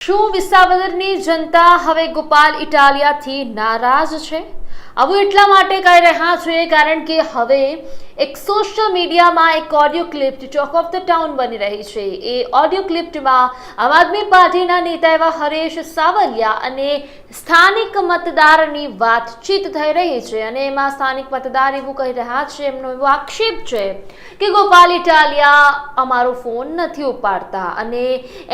શું વિસાવદરની જનતા હવે ગોપાલ ઇટાલિયાથી નારાજ છે? આવું એટલા માટે કહી રહ્યા છે કારણ કે હવે એક સોશિયલ મીડિયામાં એક audio clip talk of the town બની રહી છે। એ ઓડિયો ક્લિપમાં આમ આદમી પાર્ટીના નેતા એવા હરેશ સાવલિયા અને સ્થાનિક મતદારની વાતચીત થઈ રહી છે અને એમાં સ્થાનિક મતદાર એવું કહી રહ્યા છે, એમનો એવો આક્ષેપ છે કે ગોપાલ ઇટાલિયા અમારો ફોન નથી ઉપાડતા અને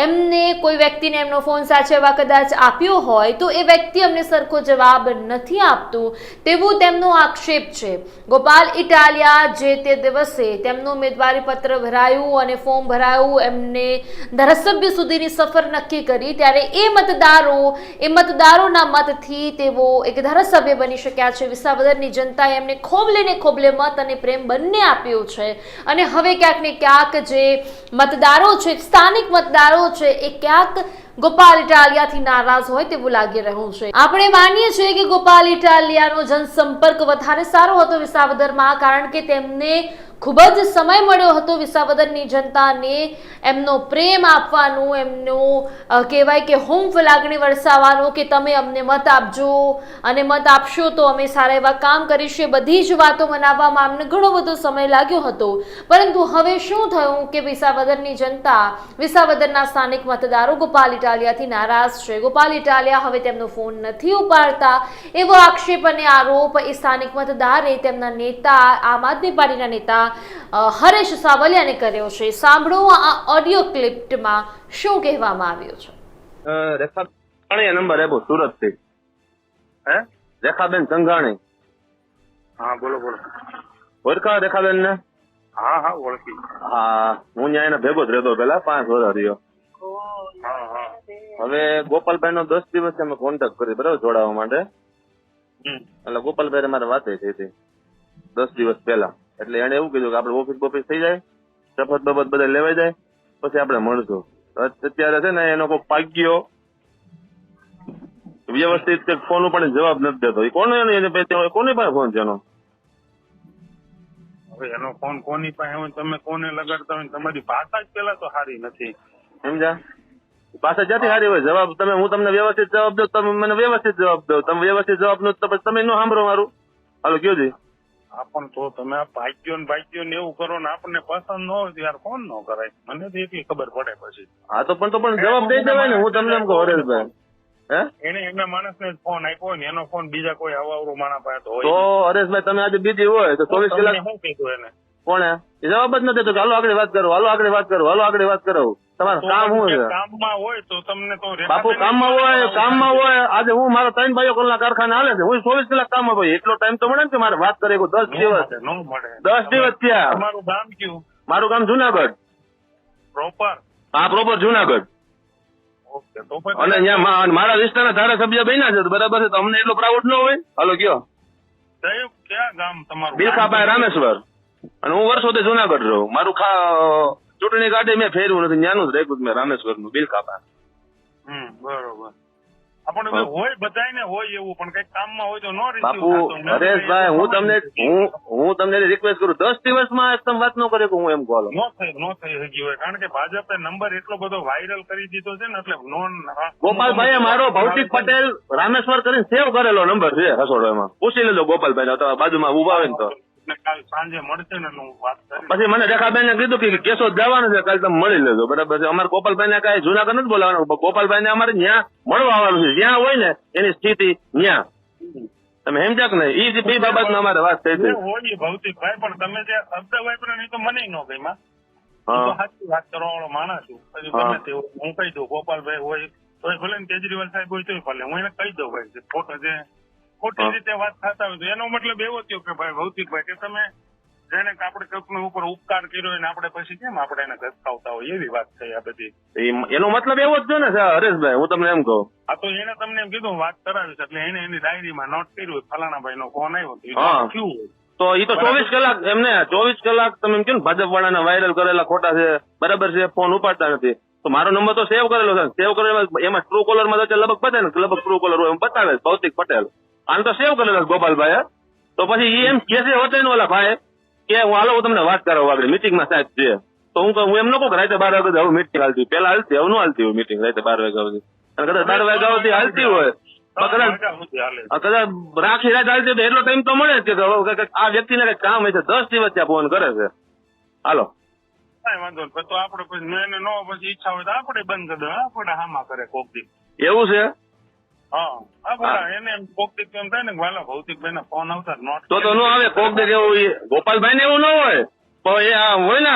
એમને કોઈ વ્યક્તિને એમનો ફોન સાચવવા કદાચ આપ્યો હોય તો એ વ્યક્તિ અમને સરખો જવાબ નથી આપતું તેવું તેમનો આક્ષેપ છે। ગોપાલ ઇટાલિયા જે તે દિવસે તેમનું ઉમેદવારી પત્ર ભરાયું અને ફોર્મ ભરાયું, એમને ધારાસભ્ય સુધીની સફર નક્કી કરી ત્યારે એ મતદારોના મતથી તેઓ એક ધારાસભ્ય બની શક્યા છે। વિસાવદરની જનતાએ એમને ખોબલે ને ખોબલે મત અને પ્રેમ બંને આપ્યો છે અને હવે ક્યાંક ને ક્યાંક જે મતદારો છે, સ્થાનિક મતદારો છે, એ ક્યાંક ગોપાલ ઇટાલિયાથી નારાજ હોય તેવું લાગી રહ્યું છે। આપણે માનીએ છીએ કે ગોપાલ ઇટાલિયાનો જનસંપર્ક વધારે સારો હતો વિસાવદરમાં, કારણ કે તેમને ખૂબ જ સમય મળ્યો હતો વિસાવદરની જનતાને એમનો પ્રેમ આપવાનું, એમનો કહેવાય કે હુંફ લાગણી વરસાવવાનો કે તમે અમને મત આપજો અને મત આપશો તો અમે સારા એવા કામ કરીશું, બધી જ વાતો મનાવવામાં અમને ઘણો બધો સમય લાગ્યો હતો। પરંતુ હવે શું થયું કે વિસાવદરની જનતા, વિસાવદરના સ્થાનિક મતદારો ગોપાલ ઇટાલિયાથી નારાજ છે। ગોપાલ ઇટાલિયા હવે તેમનો ફોન નથી ઉપાડતા એવો આક્ષેપ અને આરોપ એ સ્થાનિક મતદારે તેમના નેતા, આમ આદમી પાર્ટીના નેતા હરેશ સાવલિયાને કર્યો છે। સાંભળો આ ઓડિયો ક્લિપમાં શું કહેવામાં આવ્યું છે। રેખાબેન નંબર આપ્યો સુરત થી। હે રેખાબેન સંઘાણી? હા બોલો બોલો। ઓળખા રેખાબેન ને? હા હા ઓળખી। હા, હું ત્યાં એને ભેગો જ રહેતો પેલા 5 વર્ષ રહ્યો। હા હા। હવે ગોપાલભાઈ નો 10 દિવસ અમે કોન્ટેક્ટ કરી બરાબર જોડાવા માટે, એટલે ગોપાલભાઈ મારે વાત થઈ હતી 10 દિવસ પહેલા, એટલે એને એવું કીધું કે આપડે ઓફિસ થઈ જાય, શપથ બપથ બધા લેવાઈ જાય પછી આપણે મળશું। અત્યારે છે ને એનો કોઈ પાગ્યો વ્યવસ્થિત ફોન ઉપર જવાબ નથી દેતો। એ કોની પાસે ફોન છે એનો? હવે એનો ફોન કોની પાસે હોય, તમે કોને લગાડતા હોય, તમારી ભાષા જ પેલા તો સારી નથી, સમજ્યા? પાછા જ્યાંથી સારી હોય જવાબ, હું તમને વ્યવસ્થિત જવાબ દઉં, તમે મને વ્યવસ્થિત જવાબ દો, તમે વ્યવસ્થિત જવાબ નો તો પછી તમે ન સાંભળો મારું। હાલો કયો જી? હા પણ તો તમે આ ભાગ્યો ને એવું કરો ને આપણને પસંદ ન હોય યાર ફોન ન કરાય, મને તો એટલી ખબર પડે પછી। હા તો પણ જવાબ દઈ દેવાય ને, હું તમને એમ કહું હરેશભાઈ, હે એને એમના માણસને ફોન આપ્યો હોય ને એનો ફોન બીજા કોઈ અવાવરું માણસ પાસે તો હોય તો હરેશભાઈ તમે આજે બીજી હોય તો 24 કલાક શું કીધું એને? કોણે જવાબ જ નથી દેતો કે હાલો આગળ વાત કરો, હાલો આગળ વાત કરો, હાલો આગળ વાત કરો। તમારું કામ શું છે? કામમાં હોય તો તમને તો બાપુ કામમાં હોય આજે હું મારા 3 ભાઈઓ કોલના કારખાને હાલે છે, હું 24 કલાક કામમાં ભાઈ, એટલો ટાઈમ તો મળે ને કે મારે વાત કરે 10 દિવસ ન મળે। 10 દિવસ થયા। તમારું ગામ કયું? મારું ગામ જુનાગઢ। પ્રોપર? હા પ્રોપર જુનાગઢ। ઓકે તો પછી અને અહીંયા મારા વિસ્તારના ધારાસભ્ય બન્યા છે તો બરાબર છે, તો અમને એટલો પ્રાઉડ ન હોય? હાલો કયો? ક્યાં ગામ તમારું? બિલખાભાઈ રામેશ્વર। અને હું વર્ષોથી જુનાગઢ રહું, મારું ચૂંટણી ગાડી મેં ફેરવું નથી, ત્યાંનું જ રાખ્યું મેં રામેશ્વર નું બિલખાભાઈ। બરોબર। આપણે હોય બધાને હોય એવું, પણ કઈક કામમાં હોય તો નો બાપુ હરેશભાઈ હું તમને રિક્વેસ્ટ કરું 10 દિવસમાં તમે વાત ન કરે કે હું એમ કહું નો થઈ શકી હોય, કારણ કે ભાજપે નંબર એટલો બધો વાયરલ કરી દીધો છે ને, એટલે ગોપાલભાઈ મારો ભૌતિક પટેલ રામેશ્વર કરીને સેવ કરેલો નંબર છે રસોડામાં, પૂછી લેજો ગોપાલભાઈ તમારા બાજુમાં ઉભા હોય ને તો। કાલ સાંજે મળશે ને હું વાત કરીશ। પછી મને રેખાબેન કીધું કે કેશોદ જવાનું છે, કાલે તમે મળી લેજો બરાબર છે। અમારે ગોપાલભાઈ ને કઈ જુનાગઢ નથી બોલાવવાનું, ગોપાલભાઈ ને અમારે ત્યાં મળવા આવવાનું છે, જ્યાં હોય ને એની સ્થિતિ ત્યાં, તમે સમજ્યા કે નહીં? એ બે બાબત અમારે વાત થઈ હતી। હોય ભૌતિકભાઈ, પણ તમે જે શબ્દ વાપર્યો નહીં તો મને ન ગઈમાં, સાચી વાત કરવા વાળો માણસ છું, પછી ગમે તે હું કહી દઉં ગોપાલભાઈ હોય તો ભલે ને કેજરીવાલ સાહેબ હોય તો ભલે હું એને કહી દઉં ભાઈ ફોટો જે ખોટી રીતે વાત થતા હોય તો એનો મતલબ એવો થયો કે ભાઈ ભૌતિકભાઈ કે તમે જેને આપણે કંપની ઉપર ઉપકાર કર્યો હોય ને આપણે પછી કેમ આપણે એને ઘસકાવતા હોય, એવી વાત થઈ આ બધી। એનો મતલબ એવો જ છે ને હરેશભાઈ, હું તમને એમ કહું। હા તો એને તમને એમ કીધું વાત કરાવીશ, એટલે એને એની ડાયરીમાં નોટ કર્યું ફલાણા ભાઈ નો ફોન આવ્યો તો એ તો 24 કલાક એમને 24 કલાક તમે એમ કહ્યું ને ભાજપ વાળાને વાયરલ કરેલા ખોટા છે બરાબર છે, ફોન ઉપાડતા નથી, તો મારો નંબર તો સેવ કરેલો છે, સેવ કરેલો એમાં ટ્રુ કોલર માં તો લગભગ બતાવે ને, લગભગ ટ્રુ કોલર હોય એમ બતાવે ભૌતિક પટેલ, આને તો સેવ કરેલો ગોપાલભાઈ। તો પછી એમ કે છે હોતે ને ઓલા ભાઈ કે હું હાલો હું તમને વાત કરાવું આગળ મીટિંગમાં સાહેબ છે, તો હું એમ ન કહું કે રાતે 12 વાગે હવે મીટિંગ હાલતી, પેલા હાલતી હવે ન હાલતી હોય મીટિંગ રાતે 12 વાગ્યા સુધી। અને કદાચ 12 વાગ્યા સુધી હાલતી હોય તો કદાચ વાગ્યા સુધી હાલે છે. કદાચ રાખી રાત હાલતી હોય તો એટલો ટાઈમ તો મળે જ કે હવે કંઈક આ વ્યક્તિને કંઈક કામ હોય છે 10 દિવસ ત્યાં ફોન કરે છે. હાલો કાંઈ વાંધો નહીં. તો આપણે પછી મેં નો પછી ઈચ્છા હોય તો આપણે બંધ કરી દો. આપણે હામાં કરે કોક દી. એવું છે હા આપણે એને એમ કોક દી એમ થાય ને કે વાલા ભૌતિકભાઈ ના ફોન આવતા નોટ તો ન આવે કોક દે એવું ગોપાલભાઈ ને એવું ન હોય પણ એ આ હોય ને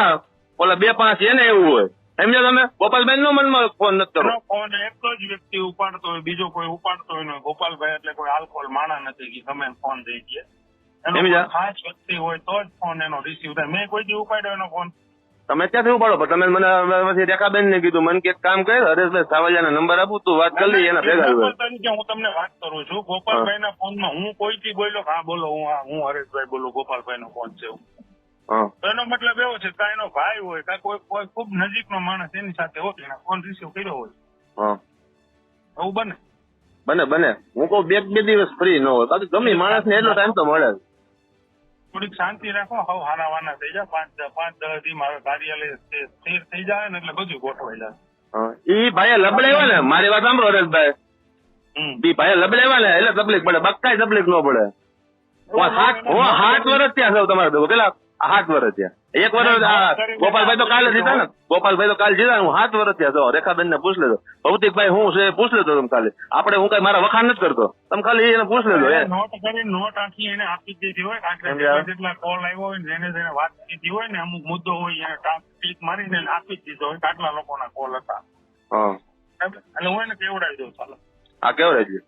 ઓલા 2-5 એને એવું હોય સમજો તમે. ગોપાલભાઈ નો મનમાં ફોન નથી કરો. ફોન એક જ વ્યક્તિ ઉપાડતો હોય, બીજો કોઈ ઉપાડતો હોય નહીં. ગોપાલભાઈ એટલે કોઈ આલ્કોહોલ માણા નથી કે તમે ફોન દઈ દઈએ. એનો સમજ્યા? કોઈ ખાસ વ્યક્તિ હોય તો જ ફોન એનો રિસીવ થાય. મેં કોઈ દી ઉપાડ્યો એનો ફોન. તમે ક્યાંથી ઉપાડો પણ તમે મને પછી રેખાબેન ને કીધું મને કે એક કામ કરે હરેશભાઈ સાવલિયાના નંબર આપું તું વાત કરી લઈ એના ભેગા એક્ઝામ્પલ તરીકે હું તમને વાત કરું છું. ગોપાલભાઈ ના ફોન માં હું કોઈથી બોલ્યો હા બોલો હું હરેશભાઈ બોલું, ગોપાલભાઈ નો ફોન છે એવું. હા તો એનો મતલબ એવો છે કે એનો ભાઈ હોય કે કોઈ ખૂબ નજીકનો માણસ એની સાથે હોય એના ફોન રિસીવ કર્યો હોય હા એવું બને. બને હું કહું 2 દિવસ ફ્રી ન હોય બાકી ગમે માણસ ને એટલો ટાઈમ તો મળે જ. થોડીક શાંતિ રાખો. હવે હાના વાના થઈ જાય. 5-10 દી મારે કાર્યાલય સ્થિર થઈ જાય ને એટલે બધું ગોઠવાઈ જાય. ઈ ભાઈ લબડાવ્યા ને મારી વાત સાંભળો હરેશભાઈ. ઈ ભાઈ લબડાવ્યા ને એટલે તકલીફ પડે બાકી કાંઈ તકલીફ ન પડે. હું 7 વર્ષ ત્યાં છું તમારે ભેગો પેલા 7 વર્ષ ત્યાં 1 વર્ષ ગોપાલભાઈ તો કાલે જીતા ને ગોપાલભાઈ તો કાલે જીતા હું 7 વર્ષ ત્યાં છું. રેખાબેન ને પૂછ લેજો ભૌતિકભાઈ હું છે પૂછ લેજો તમે ખાલી. આપણે હું કઈ મારા વખાણ નથી કરતો તમે ખાલી એને પૂછ લેજો. નોટ કરી નોટ આખી એને આપી દીધી હોય. આટલા જેટલા કોલ આવ્યો હોય ને જેને વાત કીધી હોય ને અમુક મુદ્દો હોય એને ક્લિક મારીને આપી જ દીધો હોય. આટલા લોકોના કોલ હતા હા એટલે હું એને કેવડાવી દઉં. ચાલો આ કેવડાવી દો.